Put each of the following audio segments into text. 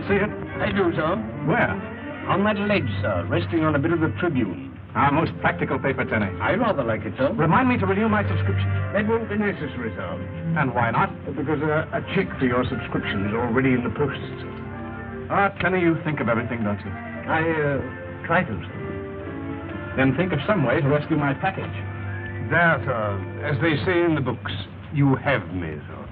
See it? I do, sir. Where? On that ledge, sir, resting on a bit of the Tribune. Our most practical paper, Tenny. I rather like it, sir. Remind me to renew my subscription. That won't be necessary, sir. And why not? Because a check for your subscription is already in the post. Tenny, you think of everything, don't you? I try to, sir. Then think of some way to rescue my package. There, sir. As they say in the books, you have me, sir.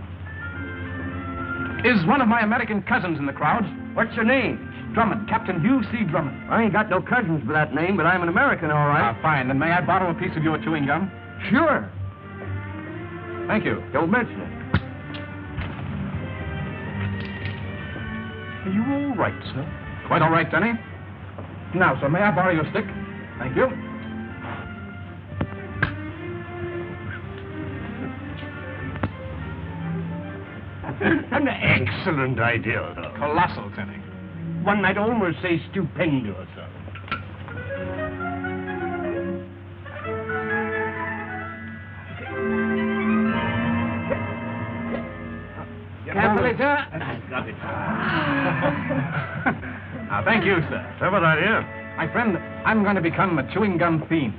Is one of my American cousins in the crowd? What's your name? Drummond, Captain Hugh C. Drummond. I ain't got no cousins by that name, but I'm an American, all right. Fine. Then may I borrow a piece of your chewing gum? Sure. Thank you. Don't mention it. Are you all right, sir? Quite all right, Denny. Now, sir, may I borrow your stick? Thank you. An excellent idea, sir. Colossal, Tenny. One might almost say stupendous, sir. Carefully, sir. I've got it. Thank you, sir. Clever idea. My friend, I'm going to become a chewing gum fiend.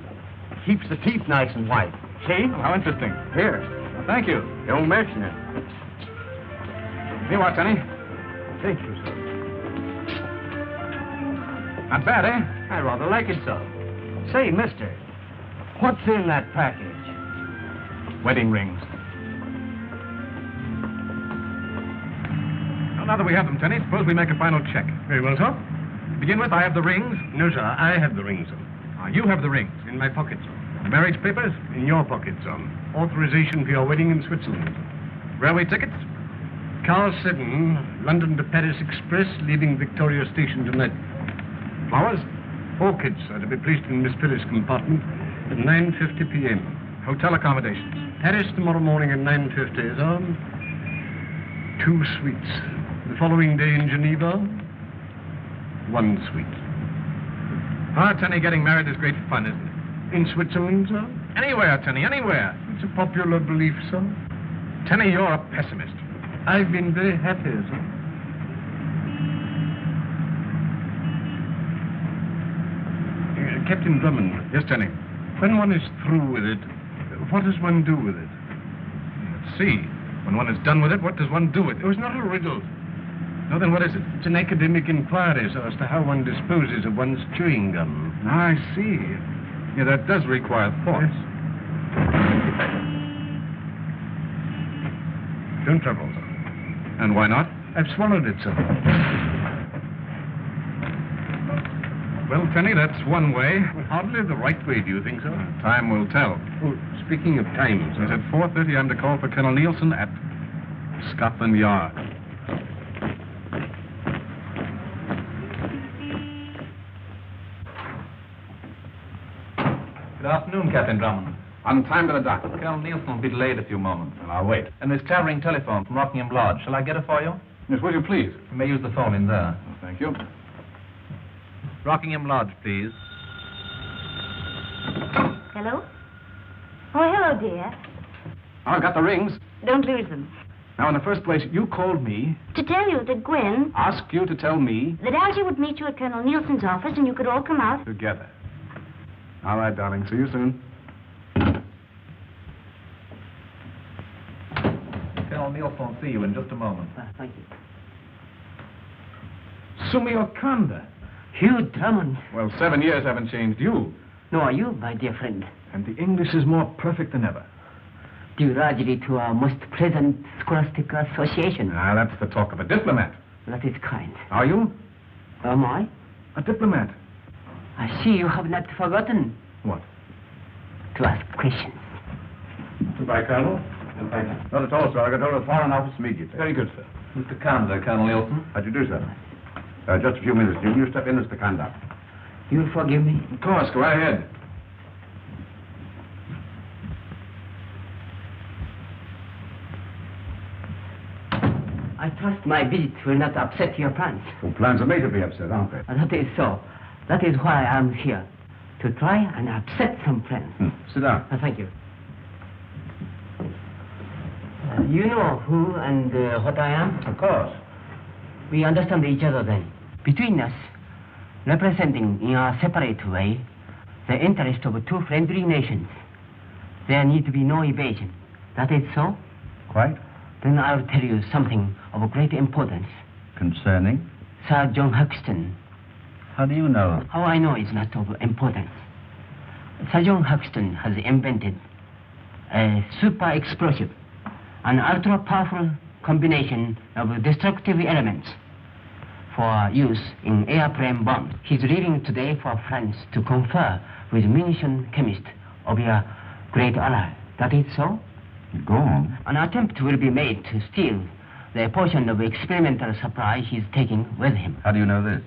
Keeps the teeth nice and white. See? How interesting. Here. Thank you. Don't mention it. Here you are, Tenny. Thank you, sir. Not bad, eh? I rather like it, sir. Say, mister, what's in that package? Wedding rings. Well, now that we have them, Tenny, suppose we make a final check. Very well, sir. To begin with, I have the rings. No, sir, I have the rings, sir. You have the rings. In my pocket, sir. The marriage papers? In your pocket, sir. Authorization for your wedding in Switzerland. Railway tickets? Car 7, London to Paris Express, leaving Victoria Station tonight. Flowers? Orchids are to be placed in Miss Phyllis' compartment at 9:50 p.m. Hotel accommodations? Paris tomorrow morning at 9:50, sir. 2 suites. The following day in Geneva, 1 suite. Tenny, getting married is great fun, isn't it? In Switzerland, sir? Anywhere, Tenny, anywhere. It's a popular belief, sir. Tenny, you're a pessimist. I've been very happy, sir. Captain Drummond. Yes, Tenny. When one is through with it, what does one do with it? Let's see. When one is done with it, what does one do with it? It was not a riddle. No, then what is it? It's an academic inquiry, sir, as to how one disposes of one's chewing gum. I see. Yeah, that does require thought. Yes. Don't trouble, sir. And why not? I've swallowed it, sir. Well, Tenny, that's one way. Hardly the right way, do you think, sir? Time will tell. Oh, speaking of time, sir. It's at 4:30. I'm to call for Colonel Nielsen at Scotland Yard. Good afternoon, Captain Drummond. On time to the dock. Colonel Nielsen will be delayed a few moments. And I'll wait. And this towering telephone from Rockingham Lodge. Shall I get it for you? Yes, will you please? You may use the phone in there. Oh, thank you. Rockingham Lodge, please. Hello? Oh, hello, dear. I've got the rings. Don't lose them. Now, in the first place, you called me, To tell you that Gwen, asked you to tell me that Algy would meet you at Colonel Nielsen's office and you could all come out. together. All right, darling. See you soon. Nielsen will see you in just a moment. Thank you. Sumio Kanda. Hugh Drummond. Well, 7 years haven't changed you. No, are you, my dear friend? And the English is more perfect than ever. Due largely to our most pleasant scholastic association. Ah, that's the talk of a diplomat. That is kind. Are you? Am I? A diplomat. I see you have not forgotten What? to ask questions. Goodbye, Colonel. And thank you. Not at all, sir. I got hold of the Foreign Office immediately. Very good, sir. Mr. Kanda, Colonel Nielsen. How'd you do, sir? Just a few minutes. You step in, Mr. Kanda. You'll forgive me? Of course, go ahead. I trust my visit will not upset your plans. Well, plans are made to be upset, aren't they? That is so. That is why I am here. To try and upset some plans. Sit down. Thank you. You know who and what I am? Of course. We understand each other then. Between us, representing in a separate way the interest of two friendly nations, there need to be no evasion. That is so? Quite. Then I'll tell you something of great importance. Concerning? Sir John Huxton. How do you know? How I know is not of importance. Sir John Huxton has invented a super explosive, an ultra-powerful combination of destructive elements for use in airplane bombs. He's leaving today for France to confer with munition chemist of your great ally. That is so? Go on. An attempt will be made to steal the portion of experimental supply he's taking with him. How do you know this?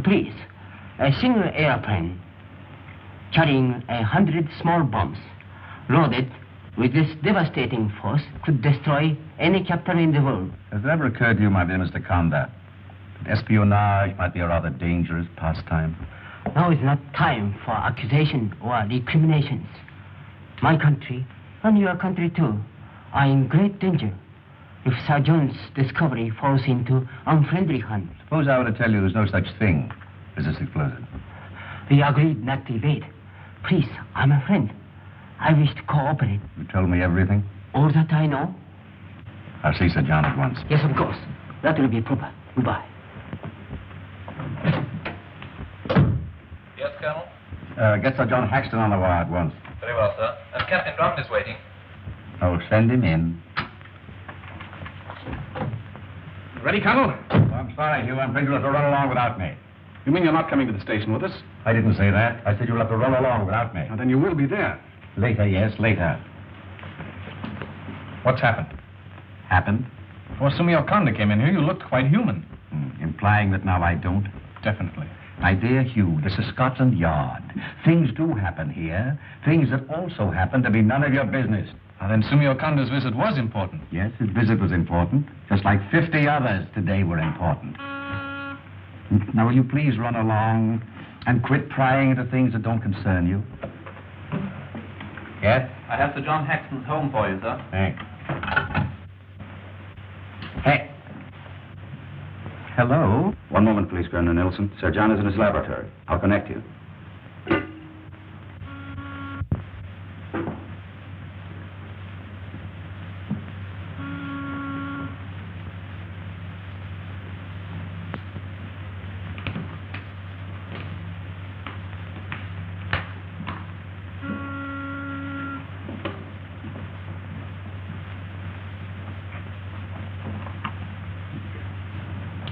Please, a single airplane carrying 100 small bombs loaded with this devastating force could destroy any capital in the world. Has it ever occurred to you, my dear Mr. Kanda, that espionage might be a rather dangerous pastime? Now is not time for accusation or recriminations. My country, and your country too, are in great danger if Sir John's discovery falls into unfriendly hands. Suppose I were to tell you there's no such thing as this explosive. We agreed not to evade. Please, I'm a friend. I wish to cooperate. You told me everything. All that I know? I'll see Sir John at once. Yes, of course. That will be proper. Goodbye. Yes, Colonel? Get Sir John Haxton on the wire at once. Very well, sir. Captain Drummond is waiting. Oh, send him in. Ready, Colonel? I'm sorry, Hugh. I'm afraid you'll have to run along without me. You mean you're not coming to the station with us? I didn't say that. I said you'll have to run along without me. Now, then you will be there. Later, yes, later. What's happened? Happened? Before Sumio Kanda came in here, you looked quite human. Implying that now I don't? Definitely. My dear Hugh, this is Scotland Yard. Things do happen here. Things that also happen to be none of your business. Now, then Sumio Kanda's visit was important. Yes, his visit was important. Just like 50 others today were important. Now, will you please run along and quit prying into things that don't concern you? Yes? I have Sir John Haxton's home for you, sir. Thanks. Hey. Hello? One moment, please, Colonel Nielsen. Sir John is in his laboratory. I'll connect you.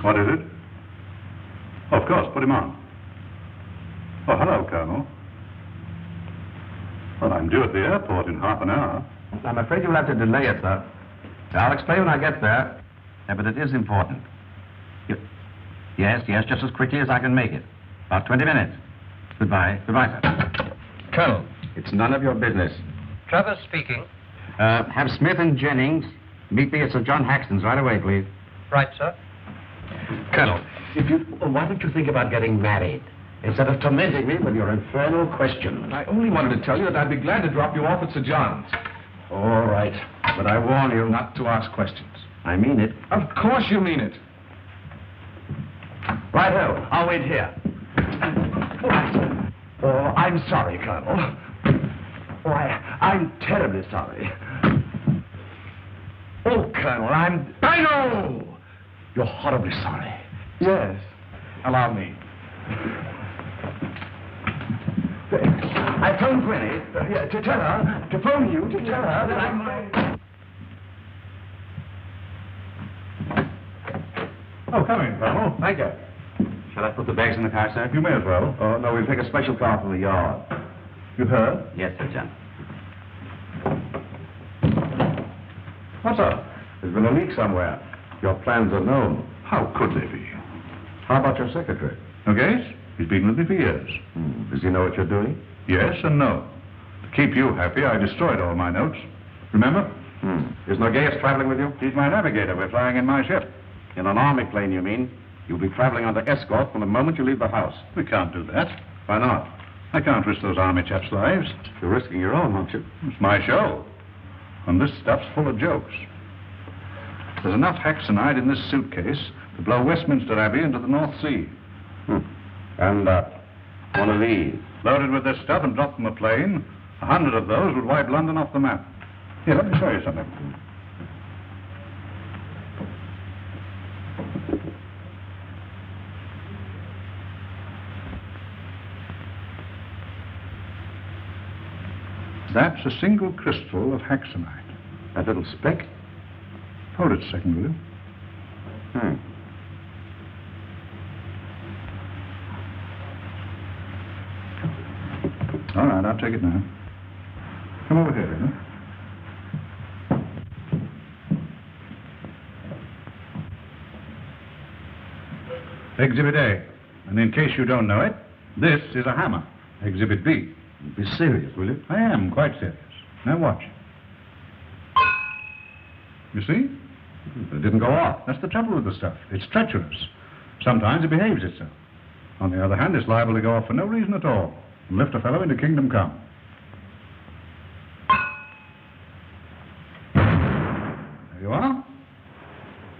What is it? Of course, put him on. Oh, hello, Colonel. Well, I'm due at the airport in half an hour. I'm afraid you'll have to delay it, sir. I'll explain when I get there. Yeah, but it is important. Yes, just as quickly as I can make it. About 20 minutes. Goodbye. Goodbye, sir. Colonel. It's none of your business. Travers speaking. Have Smith and Jennings meet me at Sir John Haxton's right away, please. Right, sir. Colonel, why don't you think about getting married instead of tormenting me with your infernal questions? I only wanted to tell you that I'd be glad to drop you off at Sir John's. All right, but I warn you Not to ask questions. I mean it. Of course you mean it. Righto, I'll wait here. Oh, I'm sorry, Colonel. Oh, I'm terribly sorry. Oh, Oh, Colonel, I know! You're horribly sorry. Yes. Allow me. I phoned Gwenny to tell her, to phone you, to tell her that I'm... Oh, come in, Colonel. Thank you. Shall I put the bags in the car, sir? You may as well. Oh, no, we'll take a special car from the yard. You heard? Yes, sir, John. What's up? There's been a leak somewhere. Your plans are known. How could they be? How about your secretary? Okay? He's been with me for years. Does he know what you're doing? Yes and no. To keep you happy, I destroyed all my notes. Remember? Is Noguez traveling with you? He's my navigator. We're flying in my ship. In an army plane, you mean? You'll be traveling under escort from the moment you leave the house. We can't do that. Why not? I can't risk those army chaps' lives. You're risking your own, aren't you? It's my show. And this stuff's full of jokes. There's enough Haxonite in this suitcase to blow Westminster Abbey into the North Sea. And one of these. Loaded with this stuff and dropped from a plane, 100 of those would wipe London off the map. Here, let me show you something. That's a single crystal of Haxonite. That little speck? Hold it a second, will you? All right, I'll take it now. Come over here, Dana. Exhibit A. And in case you don't know it, this is a hammer. Exhibit B. Be serious, will you? I am quite serious. Now watch. You see? It didn't go off. That's the trouble with the stuff. It's treacherous. Sometimes it behaves itself. On the other hand, it's liable to go off for no reason at all and lift a fellow into kingdom come. There you are.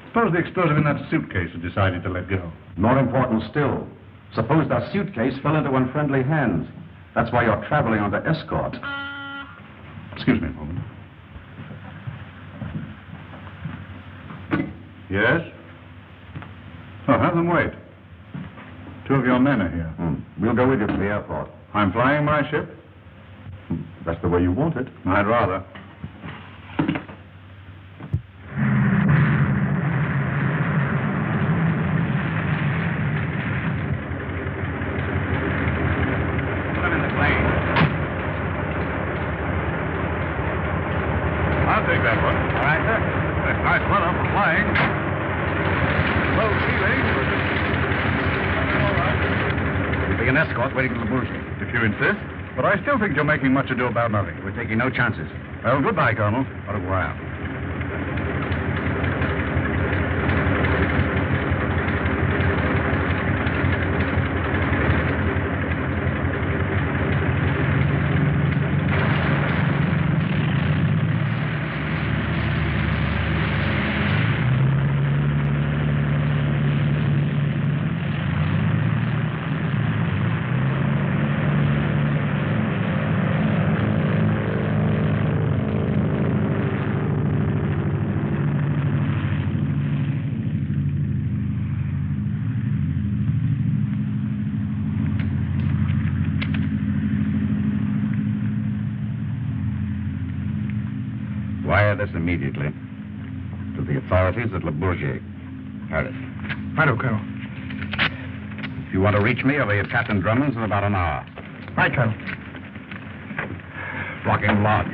Suppose the explosive in that suitcase had decided to let go. More important still, suppose that suitcase fell into unfriendly hands. That's why you're traveling under escort. Excuse me a moment. Yes? Oh, have them wait. 2 of your men are here. We'll go with you to the airport. I'm flying my ship. That's the way you want it. I'd rather. Put him in the plane. I'll take that one. All right, sir. That's nice weather for flying. Low ceiling. All right. We'll be an escort waiting for the Bulldog. If you insist. But I still think you're making much ado about nothing. We're taking no chances. Well, goodbye, Colonel. Au revoir. Wire this immediately to the authorities at Le Bourget, Paris. Righto, Colonel. If you want to reach me, I'll be at Captain Drummond's in about an hour. Right, Colonel. Rocking log.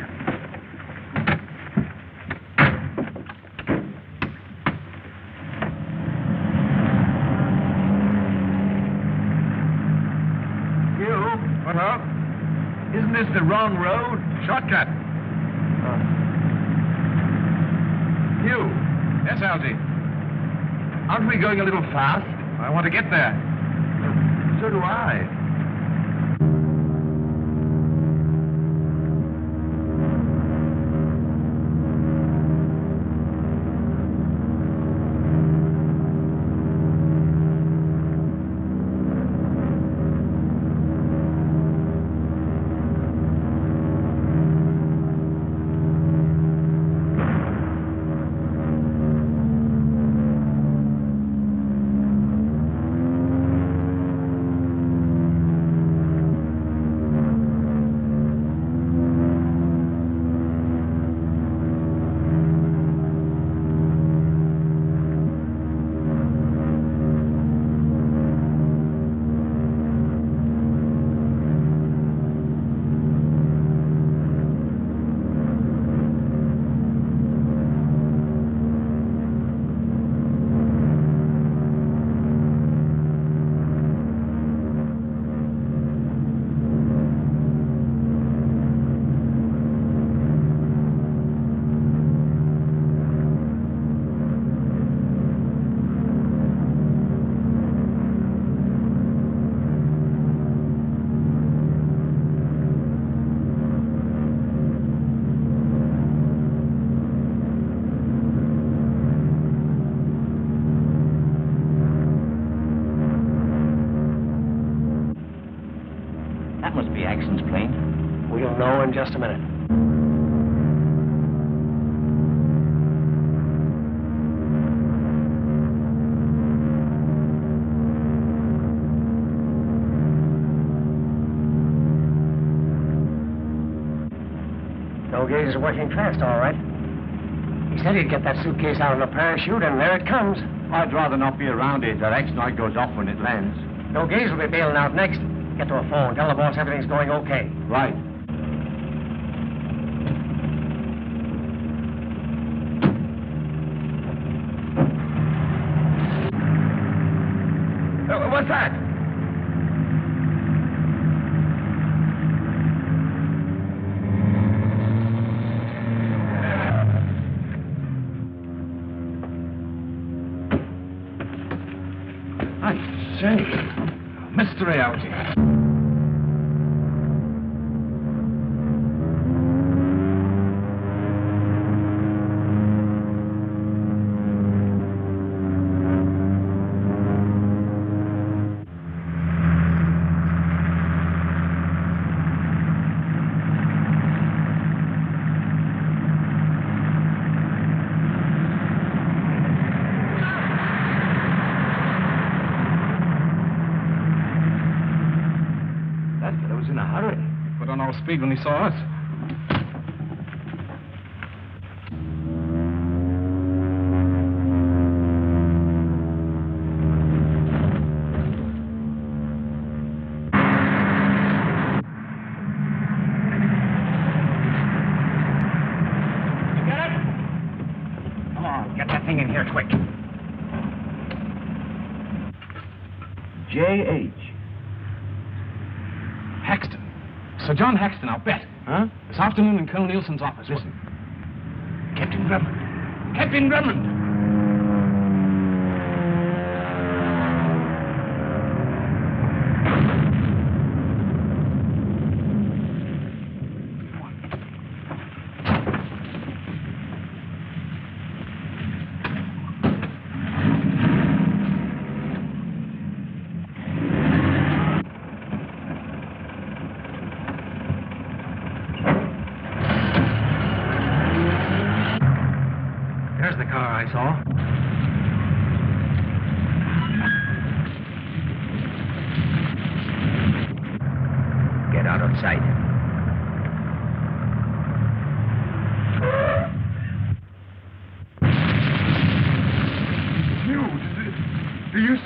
You? What up? Isn't this the wrong road? Shortcut. You? Yes, Algy. Aren't we going a little fast? I want to get there. So do I. Axon's plane? We'll know in just a minute. Gaze is working fast, all right. He said he'd get that suitcase out in a parachute, and there it comes. I'd rather not be around it. That X-Night goes off when it lands. No, Gaze will be bailing out next. Get to a phone. Tell the boss everything's going okay. Right. What's that? Say, mystery outing. Speed when he saw us. You get it? Come on, get that thing in here quick. J.H. Hexton. Sir John Hexton, I'll bet. Huh? This afternoon in Colonel Nielsen's office. Listen. Captain Drummond. Captain Drummond!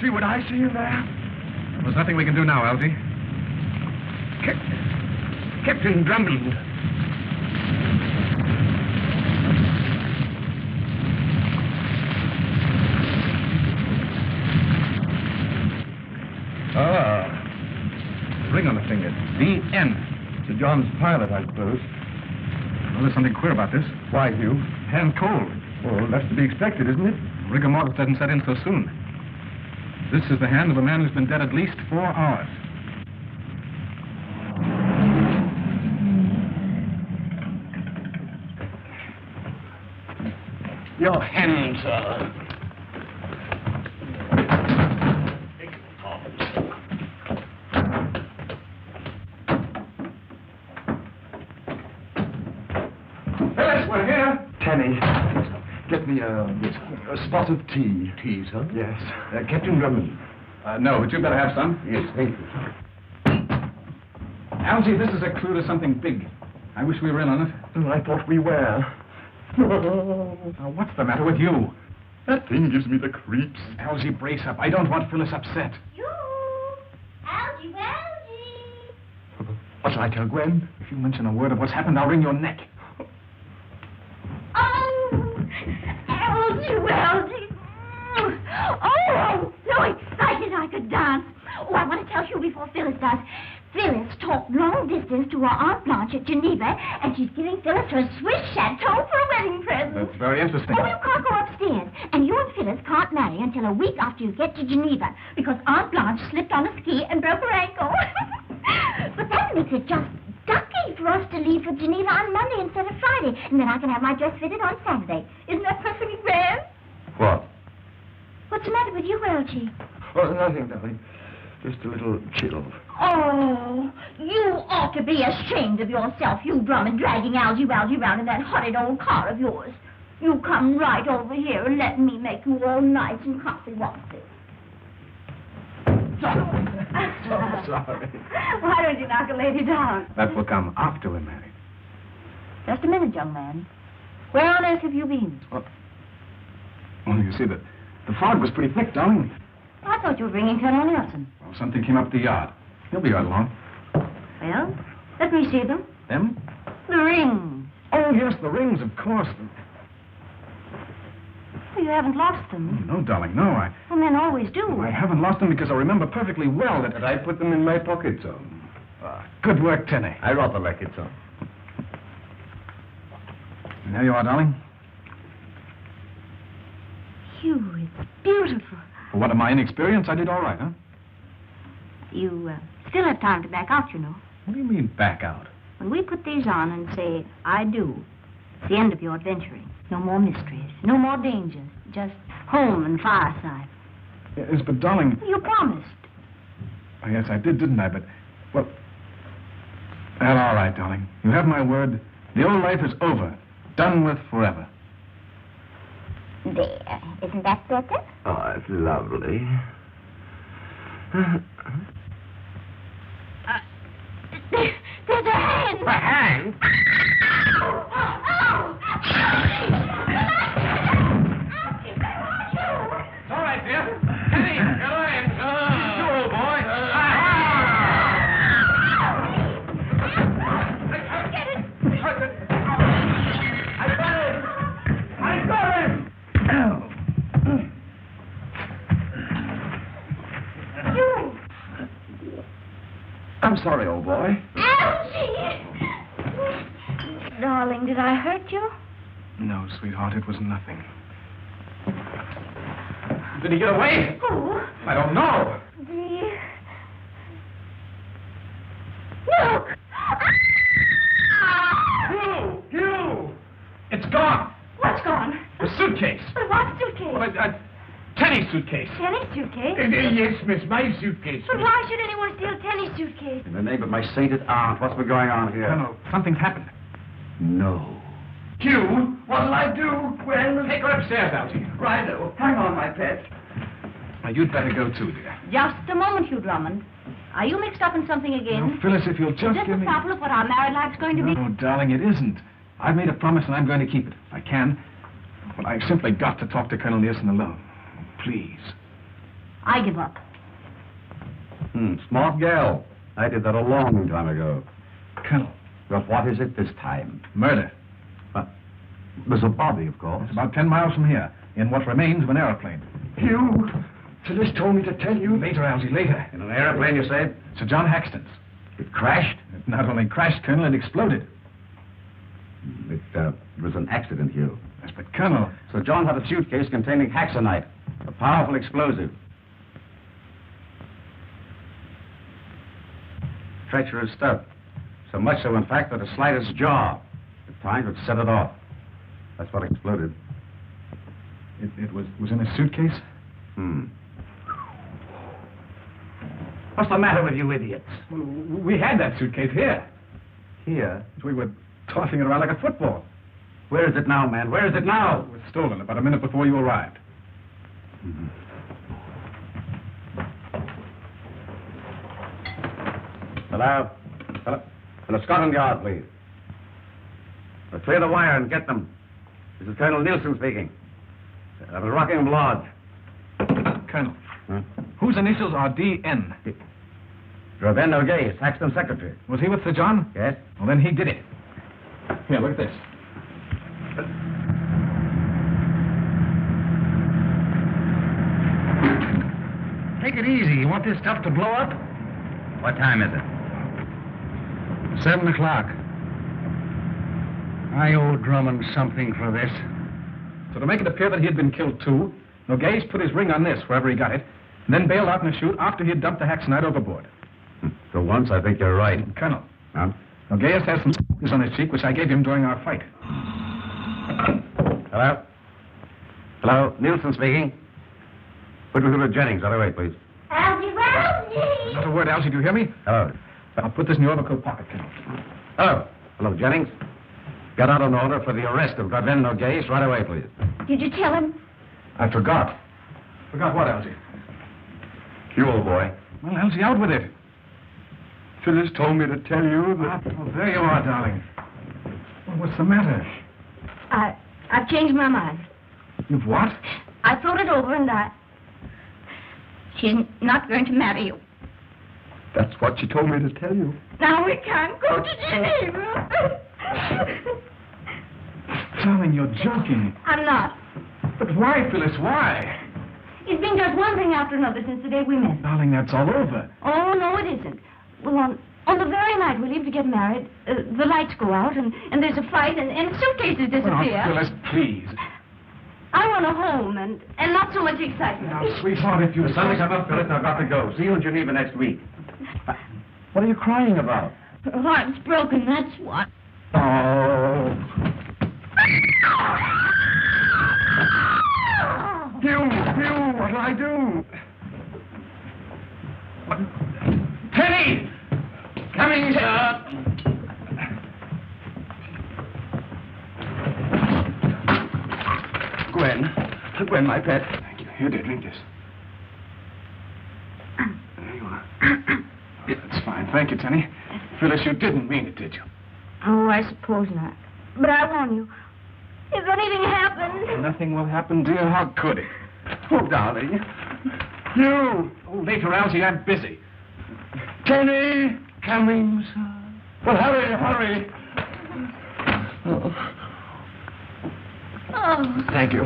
See what I see in there? There's nothing we can do now, Algy. Captain Drummond. Ring on the finger. D.N. Sir John's pilot, I suppose. Well, there's something queer about this. Why, Hugh? Hand cold. Well, that's to be expected, isn't it? Rigor mortis doesn't set in so soon. This is the hand of a man who's been dead at least 4 hours. Your hands, Phyllis, we're here. Tenny, get me a spot of tea. Tea, sir? Yes. Captain Drummond. No, but you better have some. Yes, thank you. Algy, this is a clue to something big. I wish we were in on it. Well, I thought we were. Now, what's the matter with you? That thing gives me the creeps. Algy, brace up. I don't want Phyllis upset. You! Algy, Algy! What shall I tell Gwen? If you mention a word of what's happened, I'll wring your neck. Oh! Algy, Algy! Oh, I'm so excited I could dance. Oh, I want to tell you before Phyllis does. Phyllis talked long distance to her Aunt Blanche at Geneva, and she's giving Phyllis her Swiss chateau for a wedding present. That's very interesting. Oh, you can't go upstairs. And you and Phyllis can't marry until a week after you get to Geneva, because Aunt Blanche slipped on a ski and broke her ankle. But that makes it just ducky for us to leave for Geneva on Monday instead of Friday, and then I can have my dress fitted on Saturday. Isn't that perfectly grand? What? What's the matter with you, Algy? Oh, nothing, darling. Just a little chilled. Oh, you ought to be ashamed of yourself, you Drummond, dragging Algy around in that horrid old car of yours. You come right over here and let me make you all nice and comfy, won't you? So sorry. Why don't you knock a lady down? That will come after we're married. Just a minute, young man. Where on earth have you been? Well, you see, the fog was pretty thick, darling. I thought you were bringing Colonel Nelson. Well, something came up the yard. He'll be right along. Well, let me see them. Them? The rings. Oh, yes, the rings, of course. You haven't lost them. No, darling, no. Well, men always do. I haven't lost them because I remember perfectly well that I put them in my pocket, so. Good work, Tenny. I rather like it, sir. And there you are, darling. Hugh, it's beautiful. For what of my inexperience, I did all right, huh? You still have time to back out, you know. What do you mean, back out? When we put these on and say, I do, it's the end of your adventuring. No more mysteries, no more dangers. Just home and fireside. Yes, but darling... You promised. Oh, yes, I did, didn't I? But, well, all right, darling. You have my word. The old life is over. Done with forever. There. Isn't that better? Oh, it's lovely. There's a hand. A hand? It's all right, dear. Penny, get away. You old boy. Get it. I got him. You. I'm sorry, old boy. Algy! Darling, did I hurt you? No, sweetheart, it was nothing. Did he get away? Who? I don't know. Look! You! It's gone. What's gone? The suitcase. But what suitcase? Well, Tenny's suitcase. Tenny's suitcase? Yes, miss, my suitcase. But why should anyone steal Tenny's suitcase? In the name of my sainted aunt, what's been going on here? Colonel, something's happened. No. Hugh, what'll I do? Well, take her upstairs, Algy. Righto. Hang on, my pet. Now, you'd better go too, dear. Just a moment, Hugh Drummond. Are you mixed up in something again? Now, Phyllis, if you'll Is just this give the me... problem of what our married life's going to be? No, darling, it isn't. I've made a promise and I'm going to keep it. If I can. But I've simply got to talk to Colonel Nielsen alone. Please. I give up. Smart gal. I did that a long time ago. Colonel, But what is it this time? murder. There's a body, of course. It's about 10 miles from here, in what remains of an aeroplane. Hugh, Phyllis told me to tell you. Later, Algy, later. In an airplane, you said? Sir John Haxton's. It crashed? It not only crashed, Colonel, it exploded. It was an accident, Hugh. Yes, but Colonel... So John had a suitcase containing haxonite, a powerful explosive. Treacherous stuff. So much so, in fact, that the slightest jar at times would set it off. That's what exploded. It was in a suitcase? What's the matter with you idiots? Well, we had that suitcase here. Here? We were tossing it around like a football. Where is it now, man? Where is it now? It was stolen about a minute before you arrived. Hello? Hello, Scotland Yard, please. Clear the wire and get them. This is Colonel Nielsen speaking. Of the Rockingham Lodge. Colonel, whose initials are D.N.? Drummond O'Gay, Saxton secretary. Was he with Sir John? Yes? Well, then he did it. Here, look at this. Take it easy. You want this stuff to blow up? What time is it? 7 o'clock. I owe Drummond something for this. So to make it appear that he had been killed too, Nogues put his ring on this, wherever he got it, and then bailed out in a chute after he had dumped the haxonite overboard. For once, I think you're right. Colonel, Huh? Nogues has some on his cheek, which I gave him during our fight. Hello? Hello? Nielsen speaking. Put me through to Jennings. Right away, please. Algy, where Not a word, Algy. Do you hear me? Hello. I'll put this in your overcoat pocket, Colonel. Hello. Hello, Jennings. Got out an order for the arrest of Drummond Nogues right away, please. Did you tell him? I forgot. Forgot what, Algy? You old boy. Well, Algy, out with it. Phyllis told me to tell you that... Oh, there you are, darling. Well, what's the matter? I've changed my mind. You've what? I thought it over and she's not going to marry you. That's what she told me to tell you. Now we can't go to Geneva. Darling, you're joking. I'm not. But why, Phyllis, why? It's been just one thing after another since the day we met. Darling, that's all over. Oh, no, it isn't. Well, on the very night we leave to get married, the lights go out, and there's a fight, and suitcases disappear. Oh, Phyllis, please. I want a home and not so much excitement. Now, sweetheart, if you... The sun's come up, Phyllis. I've got to go. See you in Geneva next week. What are you crying about? Her heart's broken, that's what. Oh. Hugh, what'll I do? Penny! Coming, sir. Gwen, my pet. Thank you. Here, dear, drink this. There you are. Yeah, that's fine. Thank you, Tenny. Phyllis, you didn't mean it, did you? Oh, I suppose not. But I warn you, if anything happens... Nothing will happen, dear. How could it? Oh, darling. You! Oh, later, Algy, I'm busy. Tenny, coming, sir. Well, hurry. Oh. Thank you.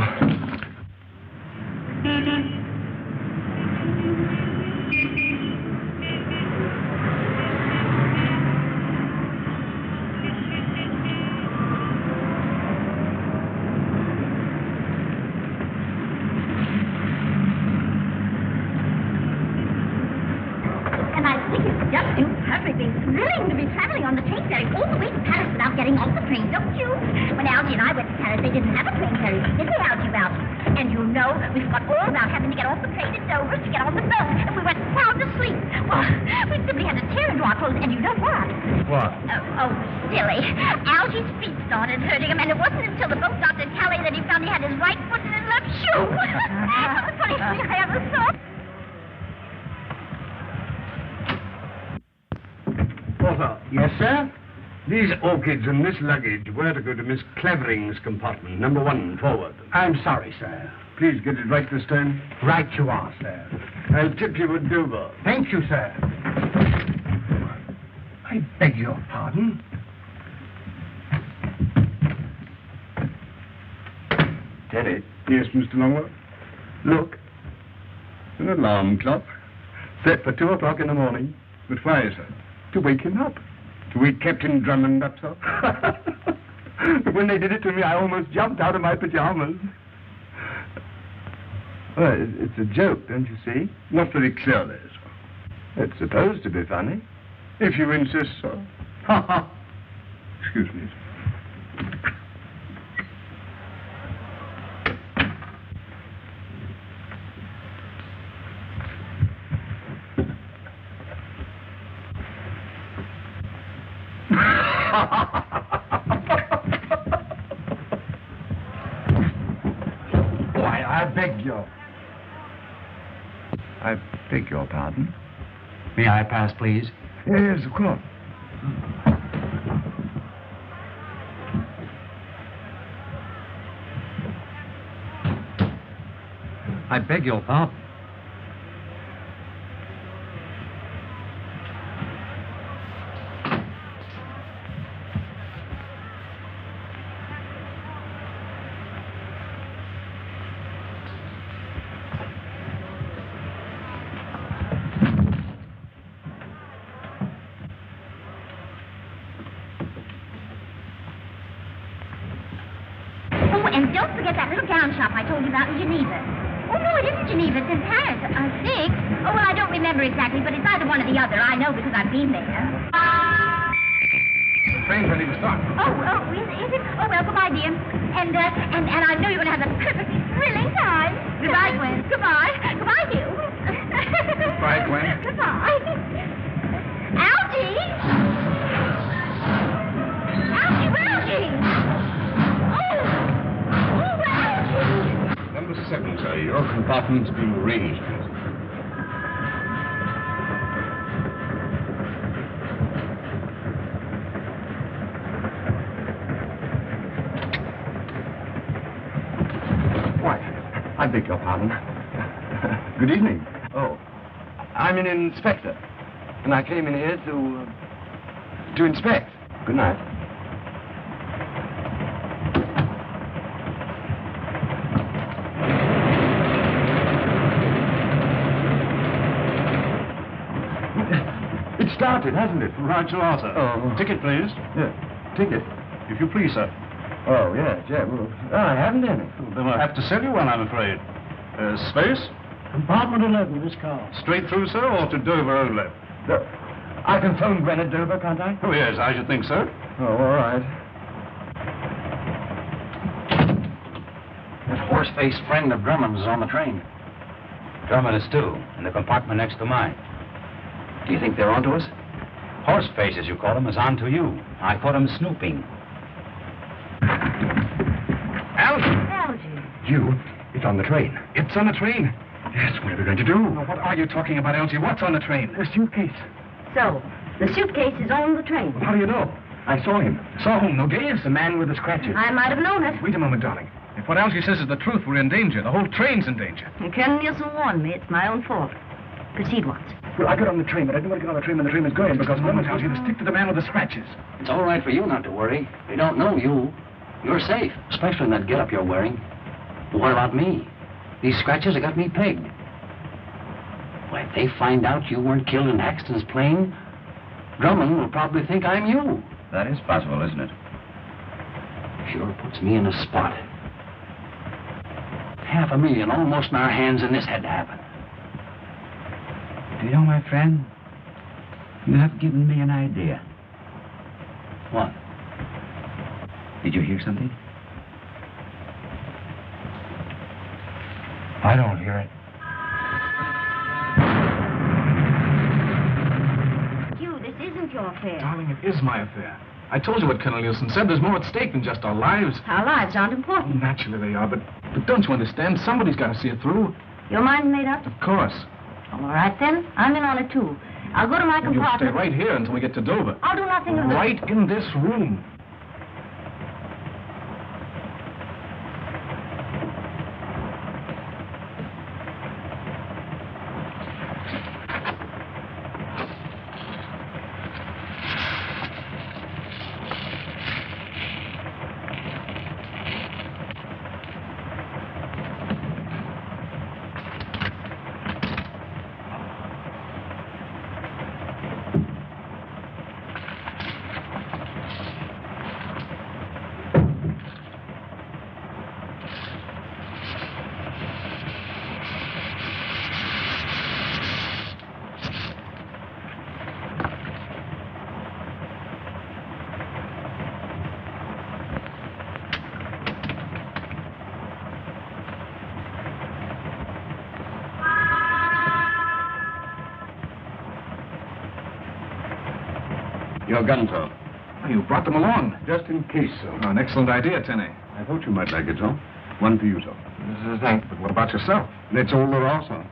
And I think it's just perfectly thrilling to be traveling on the train ferry all the way to Paris without getting off the train, don't you? When Algy and I went to Paris, they didn't have a train ferry, did they, Algy, Ralph? And you know, we forgot all about having to get off the train in Dover to get on the boat, and we went sound asleep. Well, we simply had to tear into our clothes, and you know what? What? Oh, silly. Algy's feet started hurting him, and it wasn't until the boat docked at Calais that he found he had his right foot in his left shoe. It was the funniest thing I ever saw. Porter. Yes, sir? These orchids and this luggage were to go to Miss Clavering's compartment, number 1, forward. I'm sorry, sir. Please get it right this time. Right you are, sir. I'll tip you a Dover. Thank you, sir. I beg your pardon. Teddy. Yes, Mr. Longworth? Look. An alarm clock. Set for 2 o'clock in the morning. But why, sir? To wake him up. To wake Captain Drummond up, sir. But when they did it to me, I almost jumped out of my pajamas. Well, it's a joke, don't you see? Not very clearly, sir. It's supposed to be funny. If you insist, sir. Ha ha. Excuse me, sir. Why, I beg your pardon? May I pass, please? Yes, of course. I beg your pardon. Oh, and don't forget that little gown shop I told you about in Geneva. Oh, no, it isn't Geneva. It's in Paris, I think. Oh, well, I don't remember exactly, but it's either one or the other. I know because I've been there. The train's ready to start. Oh, is it? Oh, well, goodbye, dear. And I know you're going to have a perfectly thrilling time. Goodbye, Gwen. Goodbye. Goodbye, Hugh. Goodbye, Gwen. Goodbye. second, sir. Your compartment's being raised. Why, I beg your pardon. Good evening. Oh, I'm an inspector, and I came in here to inspect. Good night. It started, hasn't it? Right you are, sir. Oh. Ticket, please. Yeah, ticket. If you please, sir. Oh, yeah. Well, I haven't any. Then I'll have to sell you one, I'm afraid. Space? Compartment 11, this car. Straight through, sir, or to Dover only? No. I can phone Gwen at Dover, can't I? Oh, yes, I should think so. Oh, all right. That horse-faced friend of Drummond's is on the train. Drummond is too, in the compartment next to mine. Do you think they're onto us? Horseface, as you call him, is on to you. I caught him snooping. Algy. You? It's on the train. It's on the train? Yes, what are we going to do? Well, what are you talking about, Elsie? What's on the train? A suitcase. So, the suitcase is on the train. Well, how do you know? I saw him. Saw whom? Nogues? The man with the scratches. I might have known it. Wait a moment, darling. If what Elsie says is the truth, we're in danger. The whole train's in danger. And Colonel Nielsen warned me. It's my own fault. Proceed, Watts. Well, I got on the train, but I didn't want to get on the train when the train was going because no one tells you to stick to the man with the scratches. It's all right for you not to worry. They don't know you. You're safe, especially in that getup you're wearing. But what about me? These scratches have got me pegged. Why, if they find out you weren't killed in Haxton's plane, Drummond will probably think I'm you. That is possible, isn't it? Sure puts me in a spot. $500,000 almost in our hands, and this had to happen. Do you know, my friend, you have given me an idea. What? Did you hear something? I don't hear it. Hugh, this isn't your affair. Darling, it is my affair. I told you what Colonel Nielsen said. There's more at stake than just our lives. Our lives aren't important. Naturally they are, but don't you understand? Somebody's got to see it through. Your mind's made up? Of course. All right, then. I'm in on it, too. I'll go to my You'll compartment. stay right here until we get to Dover. I'll do nothing of the... Right in this room. Your gun, sir. Oh, you brought them along. Just in case, sir. Oh, an excellent idea, Tenny. I thought you might like it, sir. One for you, sir. Thanks. But what about yourself? That's all there are, sir.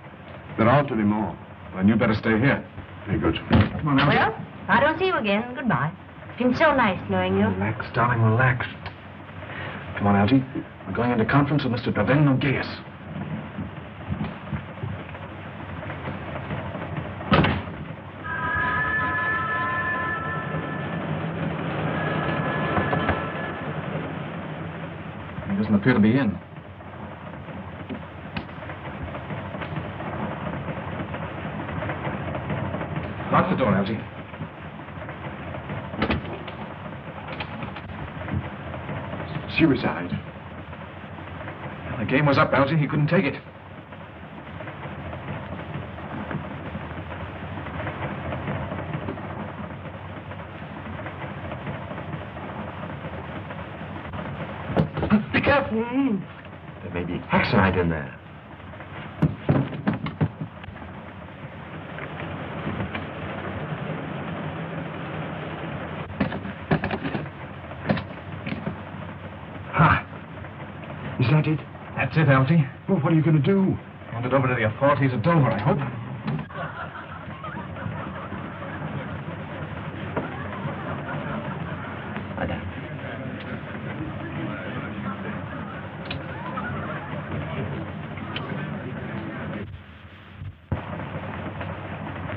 There aren't any more. Then you better stay here. Very good. Come on, Elsie. Well, if I don't see you again, goodbye. It's been so nice knowing you. Relax, darling, relax. Come on, Algy. We're going into conference with Mr. Drummond Nogues. He doesn't appear to be in. Lock the door, Algy. Suicide. Well, the game was up, Algy. He couldn't take it. Be careful. There may be haxanite in there. Ha! Is that it? That's it, Algy. Well, what are you going to do? Hand it over to the authorities at Dover, I hope.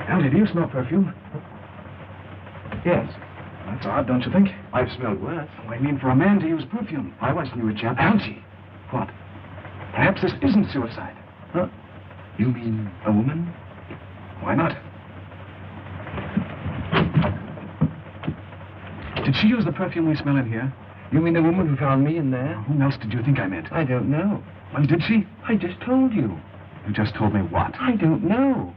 Algy, do you smell perfume? Yes. That's odd, don't you think? I've smelled worse. Oh, I mean, for a man to use perfume. I once knew a chap. Algy. What? Perhaps this isn't suicide. Huh? You mean a woman? Why not? Did she use the perfume we smell in here? You mean the woman who found me in there? Who else did you think I meant? I don't know. Well, did she? I just told you. You just told me what? I don't know.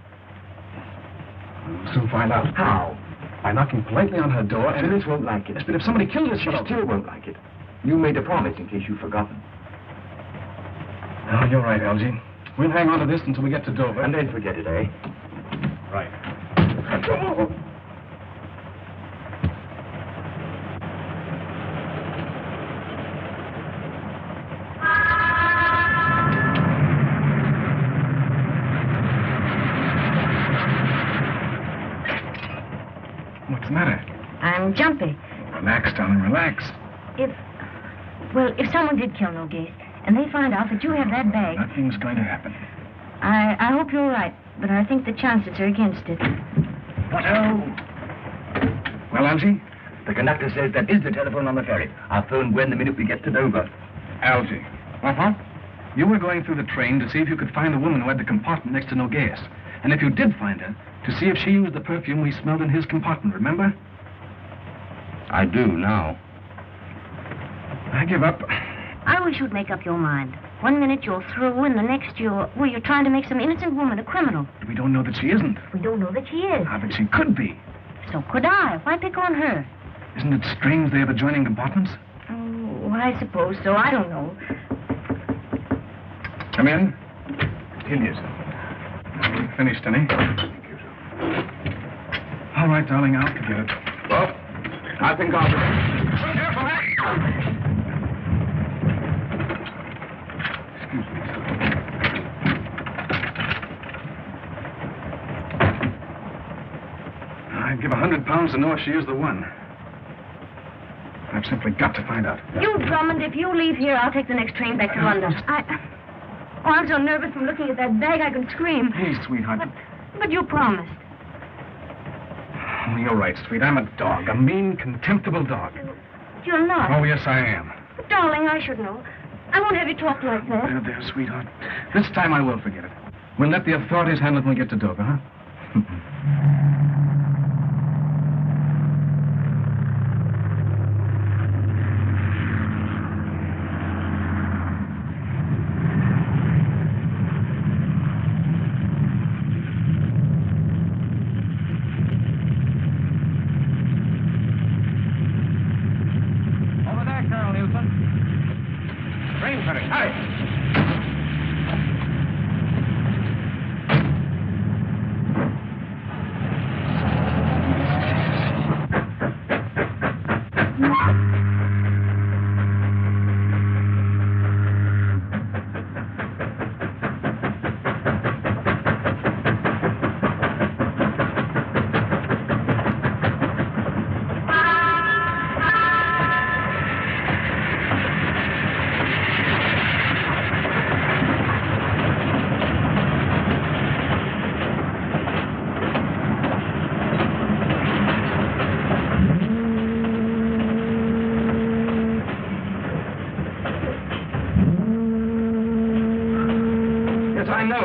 We'll soon find out. How? By knocking politely on her door and... Phyllis won't like it. Yes, but if somebody killed her, She still won't like it. You made a promise in case you've forgotten. Oh, you're right, Algy. We'll hang on to this until we get to Dover. And then forget it, eh? Right. What's the matter? I'm jumpy. Relax, darling, relax. If someone did kill Nogais, and they find out that you have that bag, Nothing's going to happen. I hope you're right, but I think the chances are against it. Well, Algy? The conductor says that is the telephone on the ferry. I'll phone Gwen the minute we get to Dover. Algy. Uh-huh. You were going through the train to see if you could find the woman who had the compartment next to Nogais. And if you did find her, to see if she used the perfume we smelled in his compartment, remember? I do now. I give up. I wish you'd make up your mind. 1 minute you're through, and the next you're trying to make some innocent woman a criminal. We don't know that she isn't. We don't know that she is. Ah, but she could be. So could I. Why pick on her? Isn't it strange they have adjoining compartments? Oh, I suppose so. I don't know. Come in. Here it is. Finished, honey. Thank you, sir. All right, darling, I'll forget it. Well, I think I'll... Careful, Excuse me, sir. I'd give £100 to know if she is the one. I've simply got to find out. You, Drummond, if you leave here, I'll take the next train back to London. I'm so nervous from looking at that bag I can scream. Hey, sweetheart. But you promised. Oh, you're right, sweet. I'm a dog. A mean, contemptible dog. You're not. Oh, yes, I am. But, darling, I should know. I won't have you talk like that. There, sweetheart. This time I will forget it. We'll let the authorities handle it when we get to Dover, huh? Over there, Colonel Newton. Train coming. Hurry.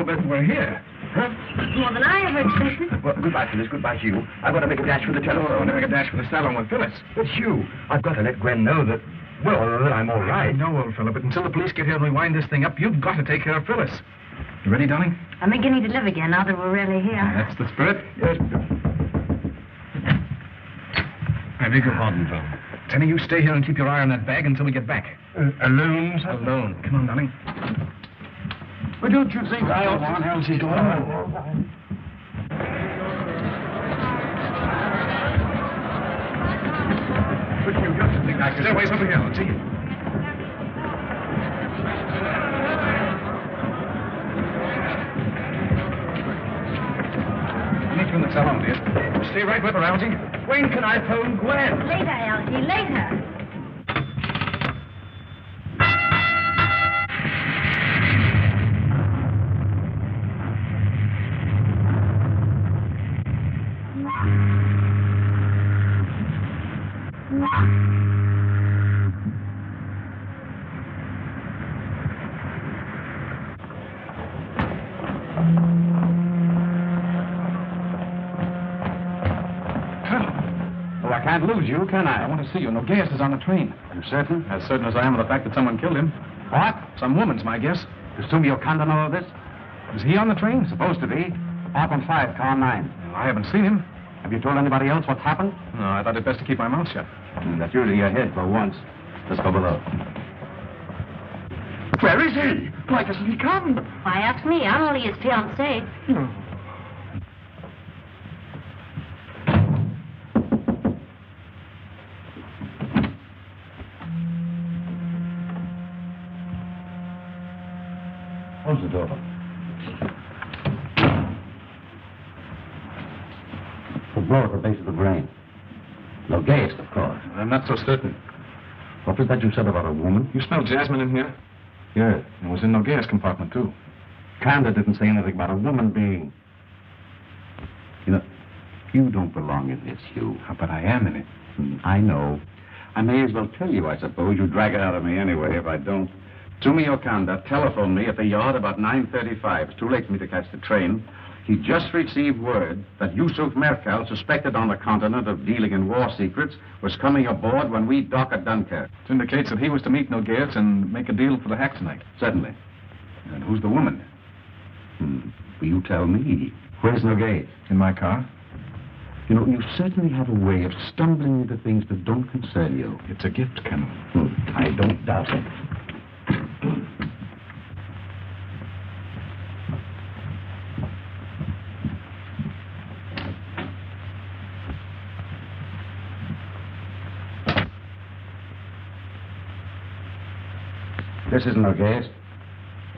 But we're here. Huh? More than I ever expected. Well, goodbye, Phyllis. Goodbye, Hugh. I've got to make a dash for the I telephone. want to make a dash for the salon with Phyllis. But, Hugh, I've got to let Gwen know that, well, that I'm all I right. know, old fellow, but until the police get here and we wind this thing up, you've got to take care of Phyllis. You ready, darling? I'm beginning to live again now that we're really here. That's the spirit. Yes. I beg your pardon, Tom. Tenny, you stay here and keep your eye on that bag until we get back. Alone, sir? Alone. Come on, darling. But don't you think I ought Go on, to... Elsie, go on. But you don't think I could... Stairway's over here, Elsie. So long, dear. Stay right with her, Algy. When can I phone Gwen? Later, Algy, later. I can't lose you, can I? I want to see you. No gas is on the train. You certain? As certain as I am of the fact that someone killed him. What? Some woman's my guess. Does Sumio Kanda know of this? Is he on the train? Supposed to be. Up on 5, car 9. Well, I haven't seen him. Have you told anybody else what's happened? No, I thought it best to keep my mouth shut. That's usually your head for once. Let's go below. Where is he? Why doesn't he come? Why ask me? I'm only his fiancée. Close the door. The blow at the base of the brain. No gas, of course. I'm not so certain. What was that you said about a woman? You smell jasmine in here? Yes. It was in no gas compartment, too. Kanda didn't say anything about a woman being... You know, you don't belong in this, Hugh. But I am in it. I know. I may as well tell you, I suppose. You drag it out of me anyway if I don't. Sumio Kanda telephoned me at the yard about 9:35. It's too late for me to catch the train. He just received word that Yusuf Merkel, suspected on the continent of dealing in war secrets, was coming aboard when we dock at Dunkirk. It indicates that he was to meet Nogues and make a deal for the hack tonight. Certainly. And who's the woman? Will you tell me? Where's Nogues? In my car. You know, you certainly have a way of stumbling into things that don't concern you. It's a gift, Colonel. I don't doubt it. This isn't Nogues.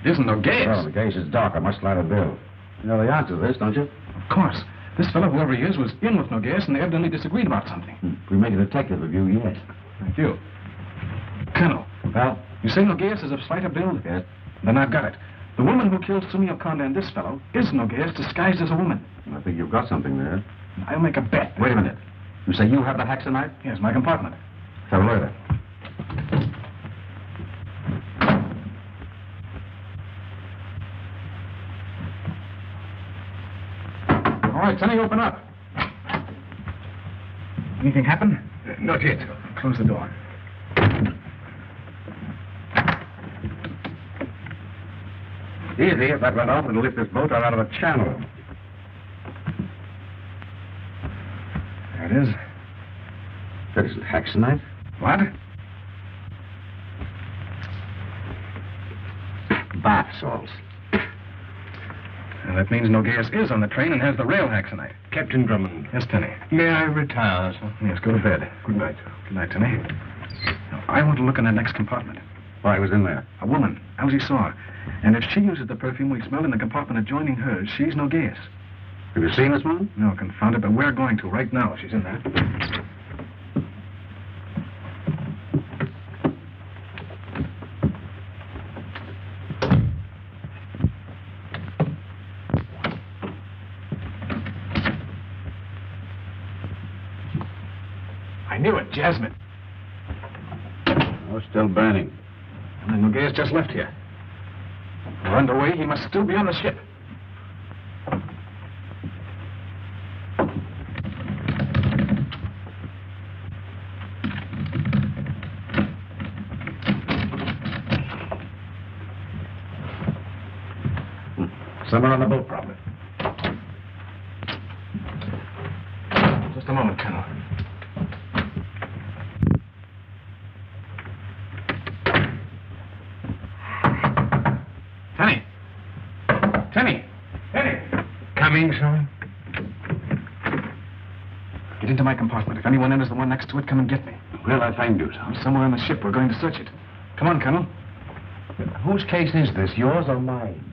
It isn't Nogues? Oh, Nogues is dark. I must light a bill. You know the answer to this, don't you? Of course. This fellow, whoever he is, was in with Nogues, and they evidently disagreed about something. We make a detective of you yet. Thank you. Colonel. Well? You say Nogues is of slighter build? Yes. Then I've got it. The woman who killed Sumio Kanda and this fellow is Nogues disguised as a woman. I think you've got something there. I'll make a bet. Wait a minute. You say you have the Haxonite? Yes, my compartment. Have a look at it. All right, Sonny, open up. Anything happen? Not yet. Close the door. Easy. If that went off, it'll lift this boat out of the channel. There it is. That isn't Haxonite. What? Bath salts. Well, that means Nogues is on the train and has the rail Haxonite. Captain Drummond. Yes, Tenny. May I retire, sir? Yes, go to bed. Good night. Good night, Tenny. Now, I want to look in that next compartment. Why, was in there? A woman. Algy saw her. And if she uses the perfume we smelled in the compartment adjoining hers, she's Nogues. Have you seen this woman? No, confound it, but we're going to right now. She's in there. I knew it, Jasmine. Oh, still burning. And then Nogues just left here. We're underway. He must still be on the ship. Somewhere on the boat, probably. Just a moment, Colonel. Tenny! Tenny! Tenny! Coming, sir? Get into my compartment. If anyone enters the one next to it, come and get me. Where'll I find you, sir? I'm somewhere on the ship. We're going to search it. Come on, Colonel. Whose case is this, yours or mine?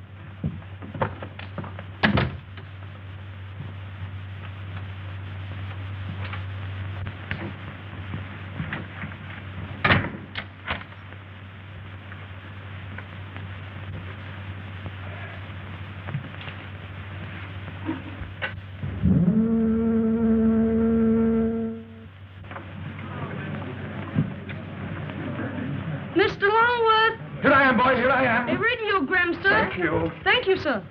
radiogram. A radiogram, sir. Thank you. Thank you, sir.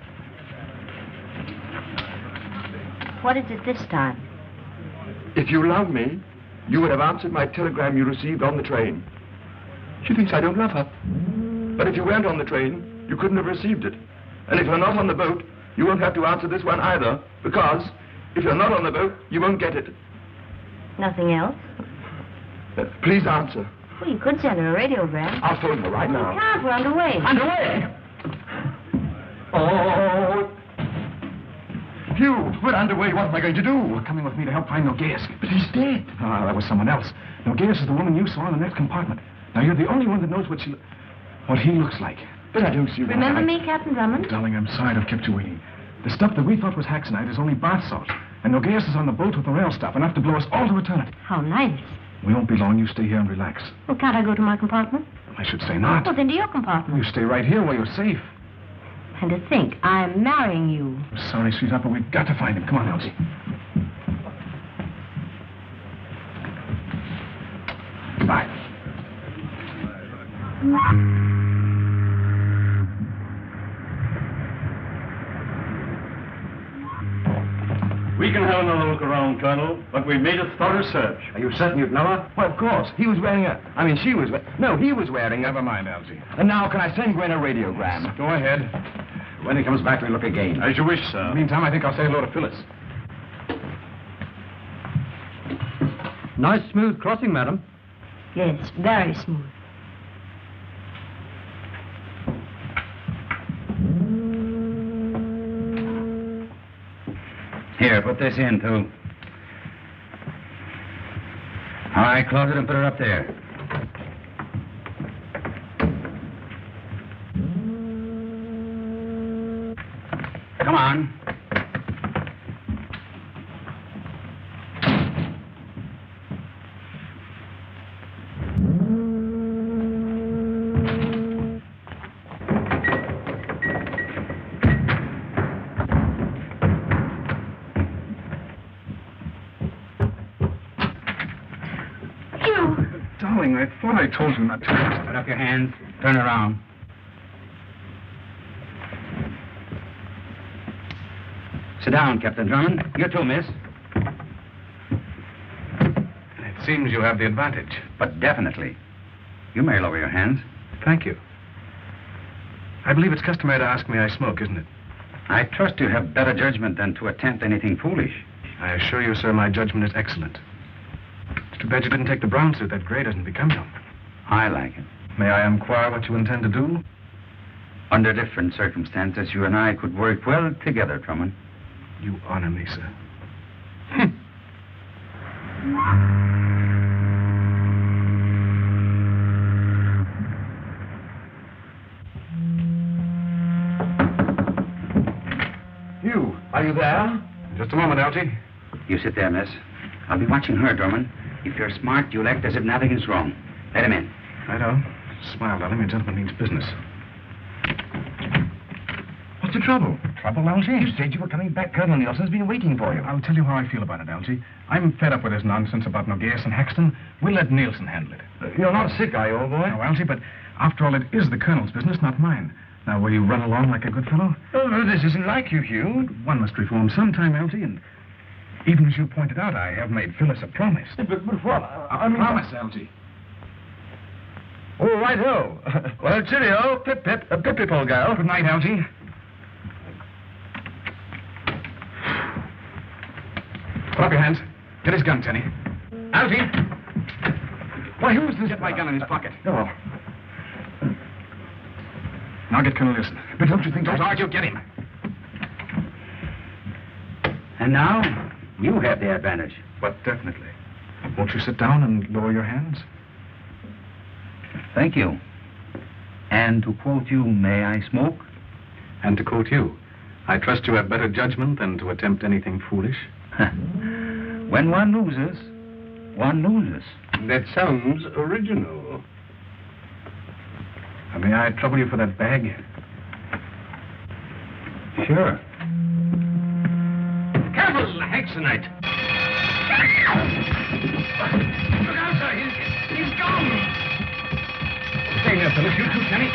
What is it this time? If you love me, you would have answered my telegram you received on the train. She thinks I don't love her. But if you weren't on the train, you couldn't have received it. And if you're not on the boat, you won't have to answer this one either, because if you're not on the boat, you won't get it. Nothing else? Please answer. Well, you could send her a radiogram. I'll phone her right You now. can't. We're underway. Underway? Oh. Hugh, we're underway. What am I going to do? You're coming with me to help find Nogues. But he's dead. Ah, that was someone else. Nogues is the woman you saw in the next compartment. Now, you're the only one that knows what he looks like. But I don't see why. Remember me, Captain Drummond? Darling, I'm sorry to have kept you waiting. The stuff that we thought was hexanite is only bath salt. And Nogues is on the boat with the rail stuff, enough to blow us all to eternity. How nice. We won't be long. You stay here and relax. Well, can't I go to my compartment? I should say not. Well, then to your compartment. You stay right here where you're safe. And to think, I'm marrying you. I'm sorry, sweetheart, but we've got to find him. Come on, Elsie. Goodbye. We can have another look around, Colonel, but we made a thorough search. Are you certain you'd know her? Well, of course. He was wearing he was wearing Never mind, Elsie. And now, can I send Gwen a radiogram? Go ahead. When he comes back, we look again. As you wish, sir. Meantime, I think I'll say hello to Phyllis. Nice smooth crossing, madam. Yes, very smooth. Here, put this in, too. All right, close it and put it up there. Come on. Darling, I thought I told you not to. Put up your hands. Turn around. Sit down, Captain Drummond. You too, miss. It seems you have the advantage. But definitely. You may lower your hands. Thank you. I believe it's customary to ask me I smoke, isn't it? I trust you have better judgment than to attempt anything foolish. I assure you, sir, my judgment is excellent. It's too bad you didn't take the brown suit. That gray doesn't become you. I like it. May I inquire what you intend to do? Under different circumstances, you and I could work well together, Drummond. You honor me, sir. Hugh, are you there? Just a moment, Elsie. You sit there, miss. I'll be watching her, Drummond. If you're smart, you'll act as if nothing is wrong. Let him in. Righto. Smile, darling. A gentleman means business. What's the trouble? Trouble, Elsie? You said you were coming back. Colonel Nielsen's been waiting for you. I'll tell you how I feel about it, Elsie. I'm fed up with this nonsense about Nogues and Haxton. We'll let Nielsen handle it. You're not sick, are you, old boy? No, Elsie, but after all, it is the Colonel's business, not mine. Now, will you run along like a good fellow? Oh, no, this isn't like you, Hugh. One must reform sometime, Elsie, and even as you pointed out, I have made Phyllis a promise. But what? A promise, Elsie. Oh, right-ho. Well, cheerio. Pip-pip. Pip-pip, old girl. Good night, Elsie. Put up your hands. Get his gun, Tenny. Elsie! Why, who's this? Get my gun in his pocket. Oh. Now get Colonel Nielsen. But don't you think those argue? Get him. And now, you have the advantage. But definitely. Won't you sit down and lower your hands? Thank you. And to quote you, may I smoke? And to quote you, I trust you have better judgment than to attempt anything foolish. When one loses, one loses. That sounds original. May I trouble you for that bag? Sure. Careful, hexanite. Look out, sir. He's gone. Stay here, Phyllis. You too, Tenny.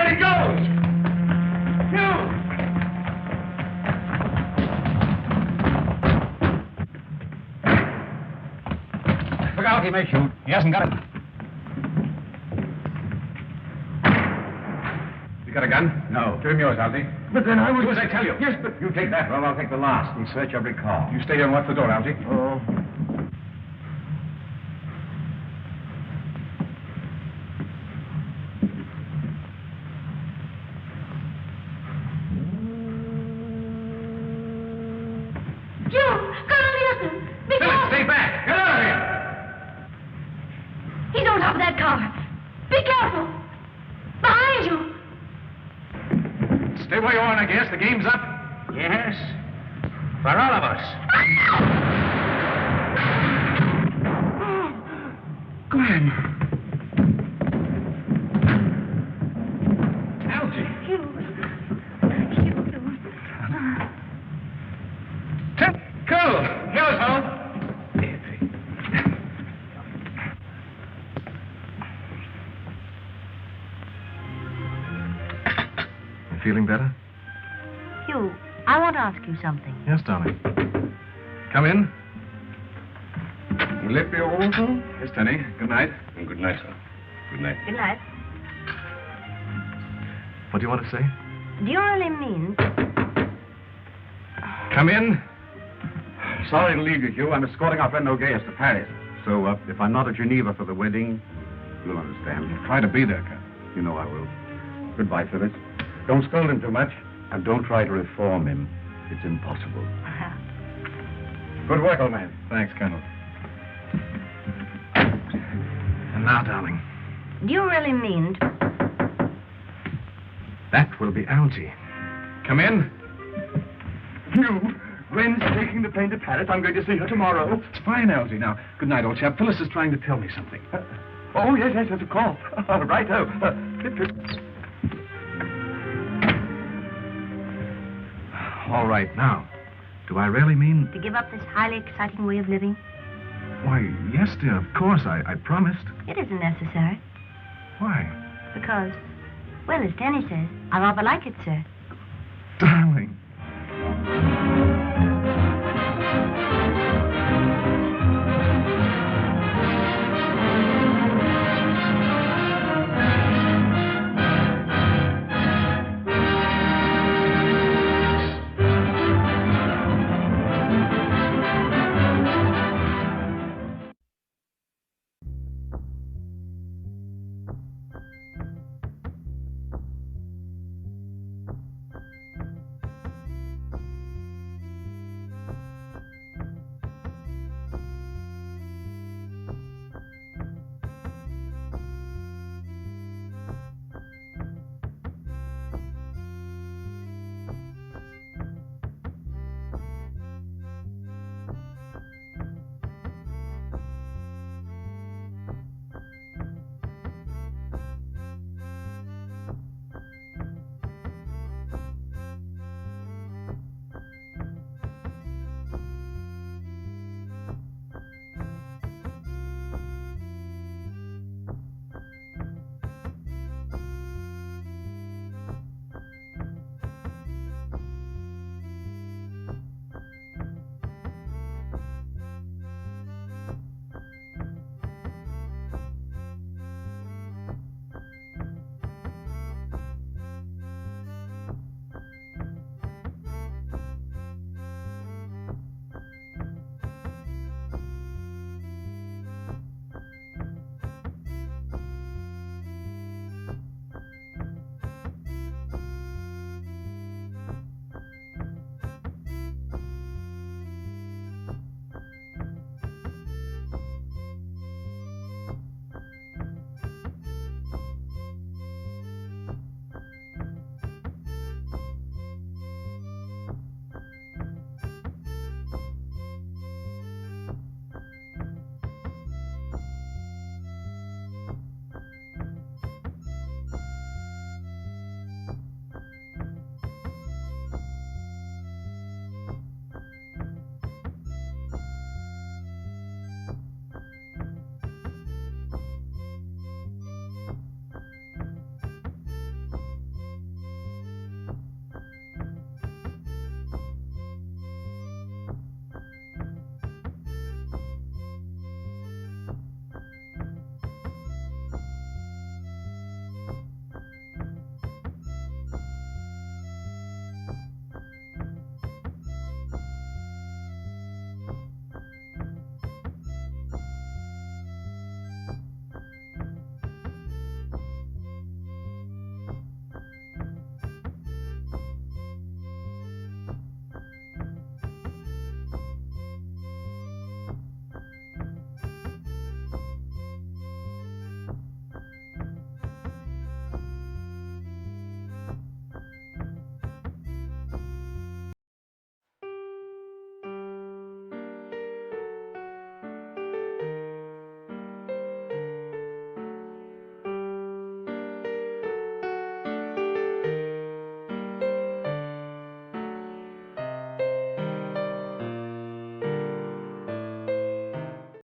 There he goes! Hugh! Look out, he may shoot. He hasn't got it. You got a gun? No. Give him yours, Algy. But then I was... Do as I tell you. Yes, but... You take that, well, I'll take the last and search every car. You stay here and watch the door, Algy. Oh. June, Colonel Nielsen, be Phyllis, careful. stay back. Get out of here. He's on top of that car. Be careful. Behind you. Stay where you are, I guess. The game's up. Yes. For all of us. Glenn. Algy. Hugh. Cool. Here's home. You feeling better? Hugh, I want to ask you something. Yes, darling. Come in. Will it be all, sir? Yes, Tenny. Good night. Good night, sir. Good night. Good night. What do you want to say? Do you really mean... Come in. Sorry to leave you, Hugh. I'm escorting our friend Nogues to Paris. So, if I'm not at Geneva for the wedding, you'll understand. Try to be there, Captain. You know I will. Goodbye, Phyllis. Don't scold him too much, and don't try to reform him. It's impossible. Good work, old man. Thanks, Colonel. And now, darling, Do you really mean... that will be Algy. Come in. Hugh, Gwen's taking the plane to Paris. I'm going to see her tomorrow. It's fine, Algy. Now, good night, old chap. Phyllis is trying to tell me something. Oh, yes, of course. Righto. All right, now, do I really mean... To give up this highly exciting way of living? Why, yes, dear, of course, I promised. It isn't necessary. Why? Because, well, as Danny says, I rather like it, sir. Darling.